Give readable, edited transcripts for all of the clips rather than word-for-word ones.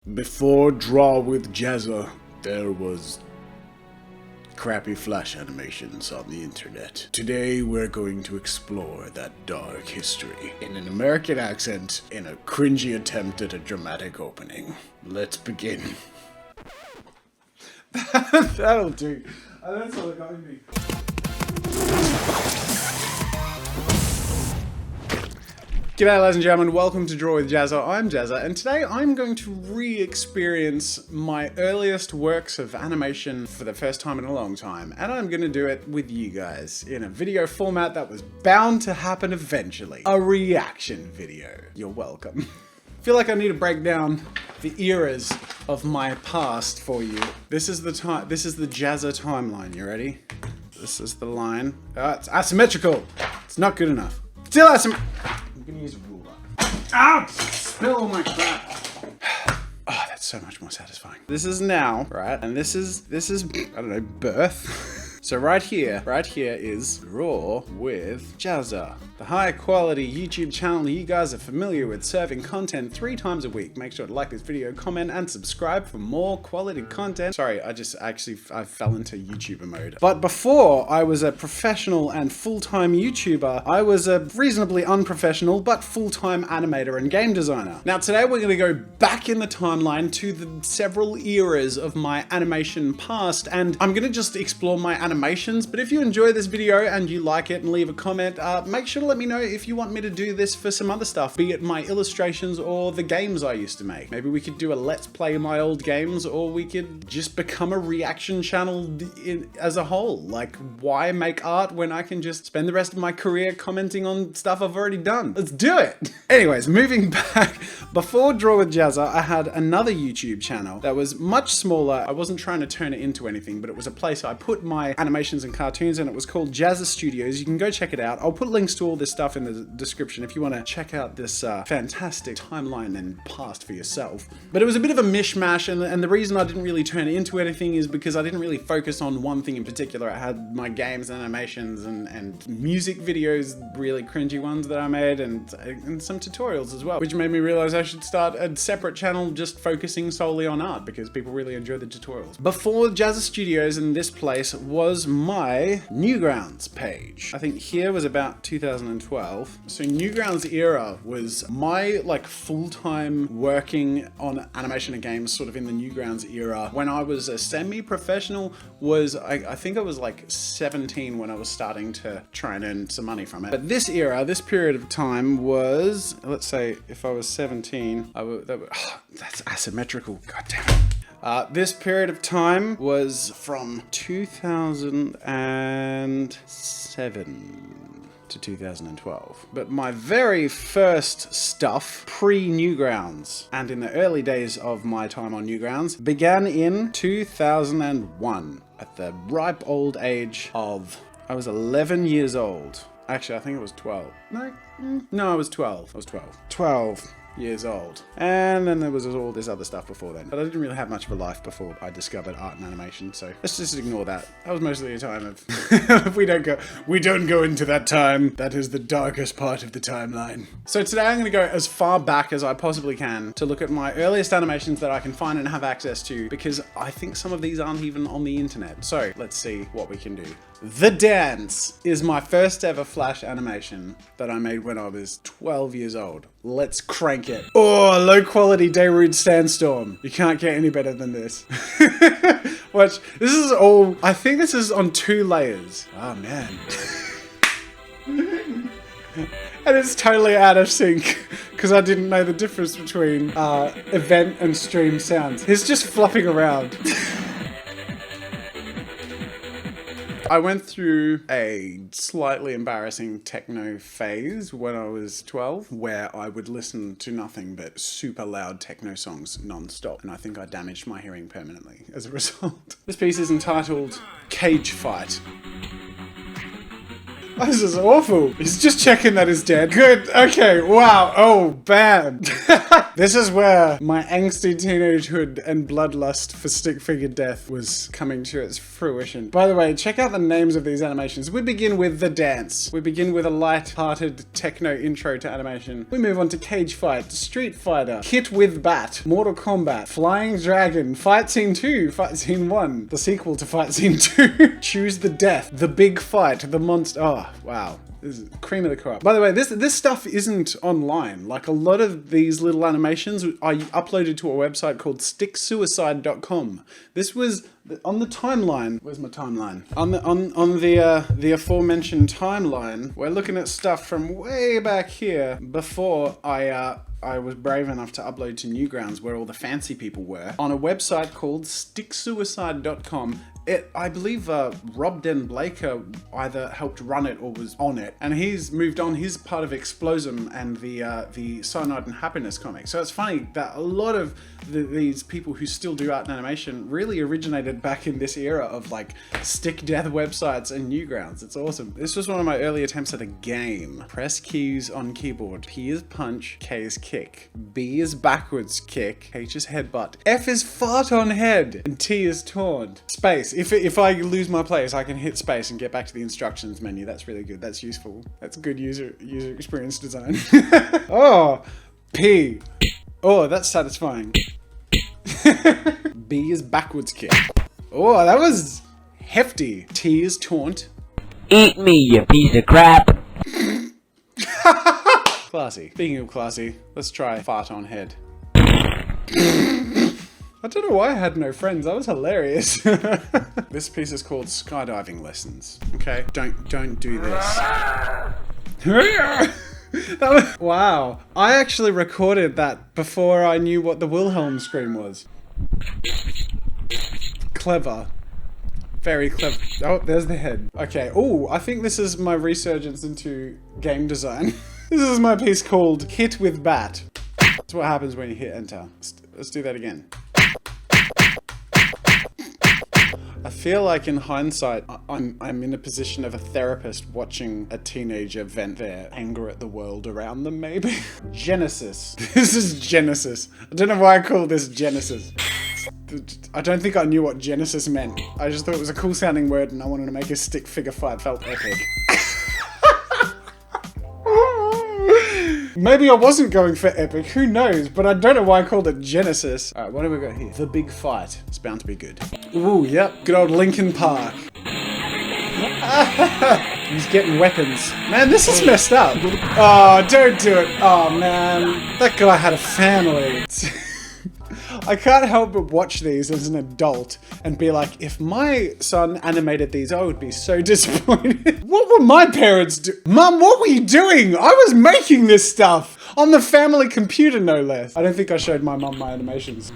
Before Draw with JAZZA, there was crappy flash animations on the internet. Today we're going to explore that dark history in an American accent in a cringy attempt at a dramatic opening. Let's begin. That'll do. That's all it got in me. G'day ladies and gentlemen, welcome to Draw with JAZZA. I'm JAZZA, and today I'm going to re-experience my earliest works of animation for the first time in a long time, and I'm going to do it with you guys in a video format that was bound to happen eventually. A reaction video. You're welcome. I feel like I need to break down the eras of my past for you. This is the JAZZA timeline. You ready? This is the line. It's asymmetrical. It's not good enough. Still asymmetrical. I'm gonna use a ruler. Ah! Spill all my crap. Oh, that's so much more satisfying. This is now, right? And this is I don't know, birth. So right here is Draw with JAZZA, the high quality YouTube channel you guys are familiar with, serving content 3 times a week. Make sure to like this video, comment, and subscribe for more quality content. Sorry, I fell into YouTuber mode. But before I was a professional and full-time YouTuber, I was a reasonably unprofessional but full-time animator and game designer. Now today we're gonna go back in the timeline to the several eras of my animation past, and I'm gonna just explore my animations. But if you enjoy this video and you like it and leave a comment, make sure to let me know if you want me to do this for some other stuff, be it my illustrations or the games I used to make. Maybe we could do a let's play my old games, or we could just become a reaction channel as a whole. Like, why make art when I can just spend the rest of my career commenting on stuff I've already done? Let's do it! Anyways, moving back, before Draw with JAZZA, I had another YouTube channel that was much smaller. I wasn't trying to turn it into anything, but it was a place I put my animations and cartoons, and it was called JAZZA Studios. You can go check it out. I'll put links to all this stuff in the description if you want to check out this fantastic timeline and past for yourself. But it was a bit of a mishmash, and the reason I didn't really turn it into anything is because I didn't really focus on one thing in particular. I had my games and animations and music videos, really cringy ones that I made, and some tutorials as well, which made me realize I should start a separate channel just focusing solely on art, because people really enjoy the tutorials. Before JAZZA Studios in this place was my Newgrounds page. I think here was about 2012. So Newgrounds era was my full-time working on animation and games sort of in the Newgrounds era. When I was a semi-professional was, I think I was like 17 when I was starting to try and earn some money from it. But this era, this period of time was, let's say if I was 17, that's asymmetrical, god damn it. This period of time was from 2007 to 2012. But my very first stuff, pre-Newgrounds, and in the early days of my time on Newgrounds, began in 2001, at the ripe old age of, I was 11 years old. Actually, I think it was 12. No, I was 12. I was 12 years old. And then there was all this other stuff before then. But I didn't really have much of a life before I discovered art and animation, so let's just ignore that. That was mostly a time of we don't go into that time. That is the darkest part of the timeline. So today I'm gonna go as far back as I possibly can to look at my earliest animations that I can find and have access to, because I think some of these aren't even on the internet. So let's see what we can do. The Dance is my first ever flash animation that I made when I was 12 years old. Let's crank it. Oh, low quality Darude Sandstorm. You can't get any better than this. Watch, this is all, I think this is on 2 layers. Oh man. And it's totally out of sync because I didn't know the difference between event and stream sounds. He's just flopping around. I went through a slightly embarrassing techno phase when I was 12, where I would listen to nothing but super loud techno songs non-stop, and I think I damaged my hearing permanently as a result. This piece is entitled Cage Fight. This is awful. He's just checking that he's dead. Good. Okay. Wow. Oh, bam. This is where my angsty teenagehood and bloodlust for stick figure death was coming to its fruition. By the way, check out the names of these animations. We begin with the dance. We begin with a light-hearted techno intro to animation. We move on to Cage Fight, Street Fighter, Kit with Bat, Mortal Kombat, Flying Dragon, Fight Scene 2, Fight Scene 1, the sequel to Fight Scene 2, Choose the Death, The Big Fight, The Monster. Oh, wow. This is cream of the crop. By the way, this stuff isn't online. Like, a lot of these little animations are uploaded to a website called sticksuicide.com. This was on the timeline. Where's my timeline? On the aforementioned timeline, we're looking at stuff from way back here before I was brave enough to upload to Newgrounds, where all the fancy people were, on a website called sticksuicide.com. I believe Rob Den Blaker either helped run it or was on it, and he's moved on. He's part of Explosum and the Cyanide and Happiness comic. So it's funny that a lot of these people who still do art and animation really originated back in this era of like stick death websites and Newgrounds. It's awesome. This was one of my early attempts at a game. Press keys on keyboard. P is punch, K is kick, B is backwards kick, H is headbutt, F is fart on head, and T is taunt. Space. If I lose my place, I can hit space and get back to the instructions menu. That's really good. That's useful. That's good user experience design. Oh, P. Oh, that's satisfying. B is backwards kick. Oh, that was hefty. T is taunt. Eat me, you piece of crap. Classy. Speaking of classy, let's try fart on head. I don't know why I had no friends. That was hilarious. This piece is called Skydiving Lessons. Okay, don't do this. Wow. I actually recorded that before I knew what the Wilhelm scream was. Clever. Very clever. Oh, there's the head. Okay. Oh, I think this is my resurgence into game design. This is my piece called Hit with Bat. That's what happens when you hit enter. Let's do that again. I feel like in hindsight, I'm in a position of a therapist watching a teenager vent their anger at the world around them, maybe. Genesis. This is Genesis. I don't know why I call this Genesis. I don't think I knew what Genesis meant. I just thought it was a cool sounding word and I wanted to make a stick figure fight felt epic. Maybe I wasn't going for epic, who knows, but I don't know why I called it Genesis. Alright, what have we got here? The Big Fight. It's bound to be good. Ooh, yep, good old Linkin Park. He's getting weapons. Man, this is messed up. Oh, don't do it. Oh, man. That guy had a family. I can't help but watch these as an adult and be like, if my son animated these, I would be so disappointed. What were my parents do? Mum, what were you doing? I was making this stuff on the family computer, no less. I don't think I showed my mum my animations.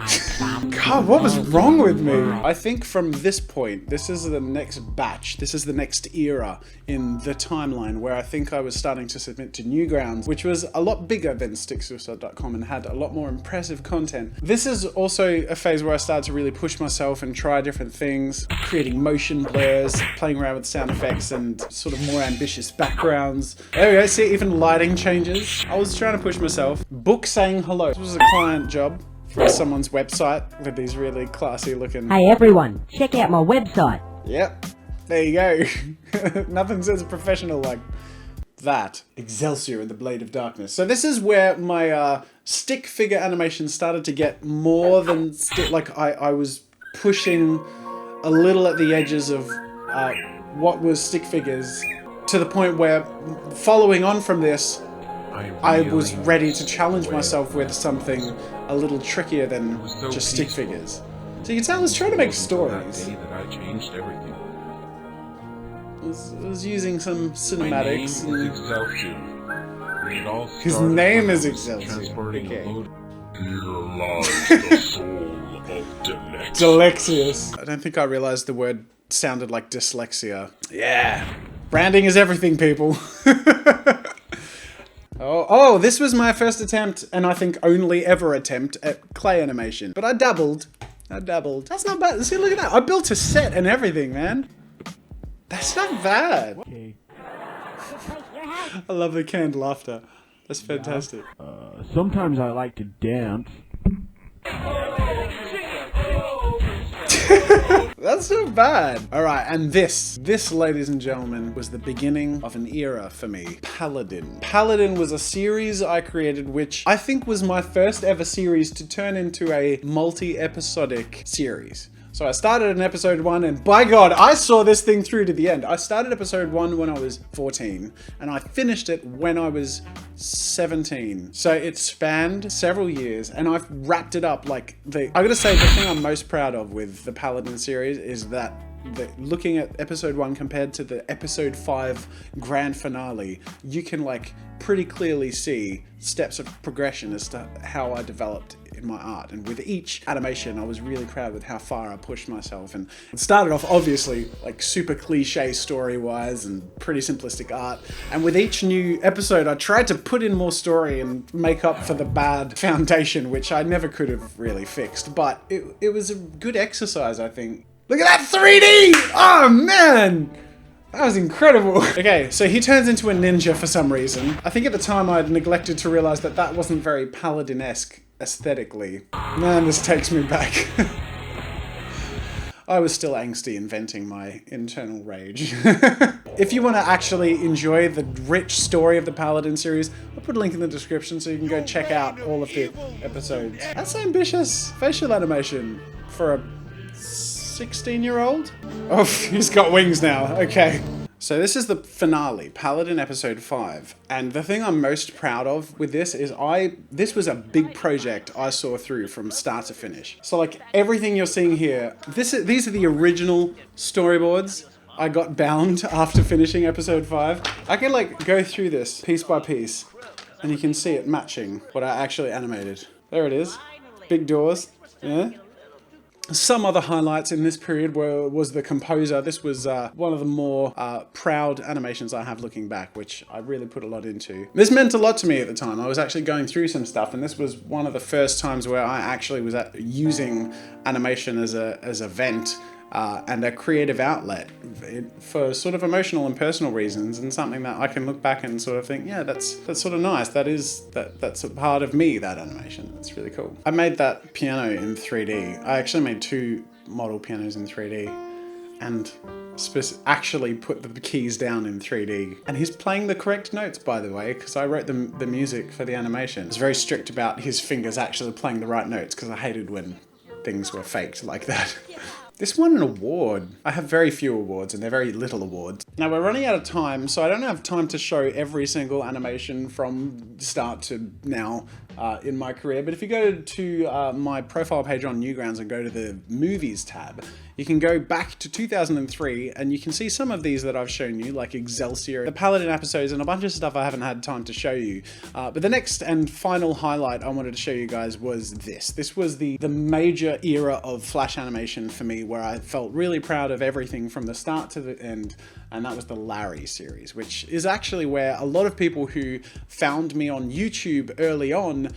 God, what was wrong with me? I think from this point, this is the next batch. This is the next era in the timeline where I think I was starting to submit to Newgrounds, which was a lot bigger than sticksuicide.com and had a lot more impressive content. This is also a phase where I started to really push myself and try different things, creating motion blurs, playing around with sound effects and sort of more ambitious backgrounds. There we go, see, even lighting changes. I was trying to push myself. Book saying hello. This was a client job for someone's website with these really classy looking... Hi everyone, check out my website. Yep, there you go. Nothing says professional like that. Excelsior and the Blade of Darkness. So this is where my stick figure animation started to get more than like I was pushing a little at the edges of what was stick figures, to the point where, following on from this, I was ready to challenge myself with something a little trickier than just stick figures. So you can tell I was trying to make stories. I was using some cinematics. His name is Excelsior. Okay. Delexious. I don't think I realized the word sounded like dyslexia. Yeah. Branding is everything, people. Oh, this was my first attempt, and I think only ever attempt at clay animation. But I dabbled. That's not bad. See, look at that. I built a set and everything, man. That's not bad. Okay. I love the canned laughter. That's fantastic. Sometimes I like to dance. That's not bad. All right, and this, ladies and gentlemen, was the beginning of an era for me. Paladin. Paladin was a series I created, which I think was my first ever series to turn into a multi-episodic series. So I started in episode 1, and by God, I saw this thing through to the end. I started episode 1 when I was 14, and I finished it when I was 17. So it spanned several years, and I've wrapped it up like I gotta say, the thing I'm most proud of with the Paladin series is that looking at episode 1 compared to the episode 5 grand finale, you can like pretty clearly see steps of progression as to how I developed in my art. And with each animation, I was really proud with how far I pushed myself. And it started off obviously like super cliche story-wise and pretty simplistic art. And with each new episode, I tried to put in more story and make up for the bad foundation, which I never could have really fixed. But it was a good exercise, I think. Look at that 3D! Oh man! That was incredible. Okay, so he turns into a ninja for some reason. I think at the time I'd neglected to realize that that wasn't very Paladin-esque aesthetically. Man, this takes me back. I was still angsty and venting my internal rage. If you want to actually enjoy the rich story of the Paladin series, I'll put a link in the description so you can go check out all of the episodes. That's ambitious facial animation for a 16-year-old? Oh, he's got wings now. Okay. So this is the finale, Paladin episode 5. And the thing I'm most proud of with this is this was a big project I saw through from start to finish. So like everything you're seeing here, these are the original storyboards I got bound after finishing episode 5. I can like go through this piece by piece and you can see it matching what I actually animated. There it is. Big doors. Yeah. Some other highlights in this period was the composer. This was one of the more proud animations I have looking back, which I really put a lot into. This meant a lot to me at the time. I was actually going through some stuff, and this was one of the first times where I actually was using animation as a vent and a creative outlet for sort of emotional and personal reasons, and something that I can look back and sort of think, yeah, that's sort of nice. That's a part of me, that animation. That's really cool. I made that piano in 3D. I actually made 2 model pianos in 3D and actually put the keys down in 3D. And he's playing the correct notes, by the way, because I wrote the music for the animation. I was very strict about his fingers actually playing the right notes because I hated when things were faked like that. This won an award. I have very few awards and they're very little awards. Now we're running out of time, so I don't have time to show every single animation from start to now in my career. But if you go to my profile page on Newgrounds and go to the movies tab, you can go back to 2003 and you can see some of these that I've shown you, like Excelsior, the Paladin episodes, and a bunch of stuff I haven't had time to show you. But the next and final highlight I wanted to show you guys was this. This was the major era of Flash animation for me, where I felt really proud of everything from the start to the end, and that was the Larry series, which is actually where a lot of people who found me on YouTube early on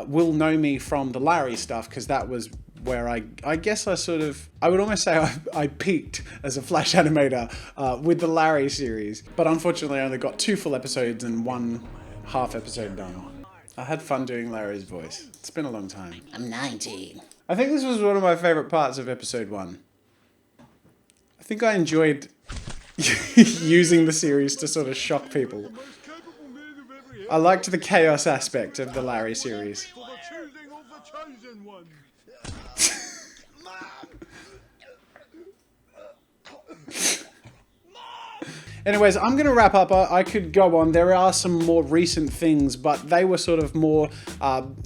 will know me from the Larry stuff, because that was where I guess I would almost say I peaked as a Flash animator with the Larry series. But unfortunately I only got 2 full episodes and 1 half episode done. I had fun doing Larry's voice. It's been a long time. I'm 19. I think this was one of my favorite parts of episode 1. I think I enjoyed using the series to sort of shock people. I liked the chaos aspect of the Larry series. Anyways, I'm going to wrap up. I could go on. There are some more recent things, but they were sort of more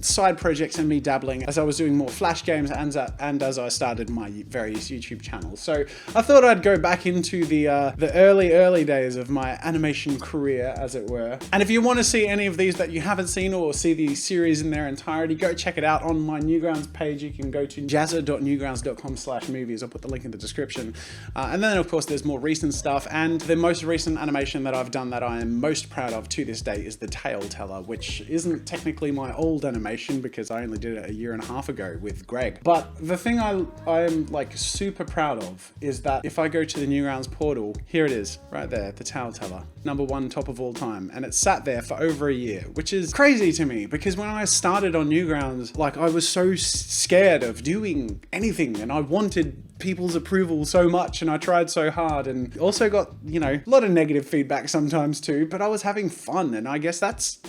side projects and me dabbling as I was doing more Flash games and as I started my various YouTube channels. So I thought I'd go back into the early days of my animation career, as it were. And if you want to see any of these that you haven't seen, or see the series in their entirety, go check it out on my Newgrounds page. You can go to jazza.newgrounds.com/movies. I'll put the link in the description. And then, of course, there's more recent stuff, and the most recent animation that I've done that I am most proud of to this day is the Tail Teller, which isn't technically my old animation because I only did it a year and a half ago with Greg. But the thing I am like super proud of is that if I go to the Newgrounds portal, here it is, right there, the Tail Teller, #1 top of all time. And it sat there for over a year, which is crazy to me because when I started on Newgrounds, like I was so scared of doing anything and I wanted people's approval so much and I tried so hard and also got, you know, a lot of negative feedback sometimes too, but I was having fun. And I guess that's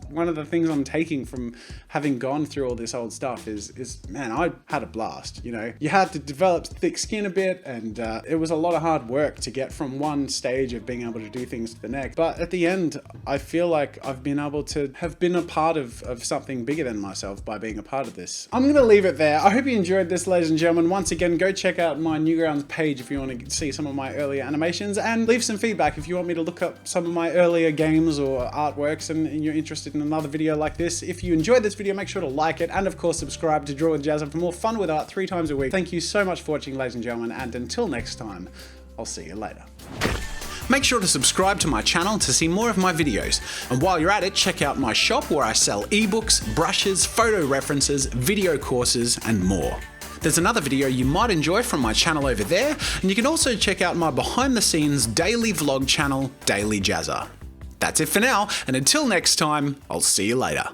one of the things I'm taking from having gone through all this old stuff is man, I had a blast. You know, you had to develop thick skin a bit and it was a lot of hard work to get from one stage of being able to do things to the next. But at the end, I feel like I've been able to have been a part of something bigger than myself by being a part of this. I'm gonna leave it there. I hope you enjoyed this, ladies and gentlemen. Once again, go check out my Newgrounds page if you want to see some of my earlier animations, and leave some feedback if you want me to look up some of my earlier games or artworks and you're interested in another video like this. If you enjoyed this video, make sure to like it and of course subscribe to Draw with Jazza for more fun with art 3 times a week. Thank you so much for watching, ladies and gentlemen, and until next time, I'll see you later. Make sure to subscribe to my channel to see more of my videos. And while you're at it, check out my shop where I sell ebooks, brushes, photo references, video courses, and more. There's another video you might enjoy from my channel over there, and you can also check out my behind the scenes daily vlog channel, Daily Jazza. That's it for now, and until next time, I'll see you later.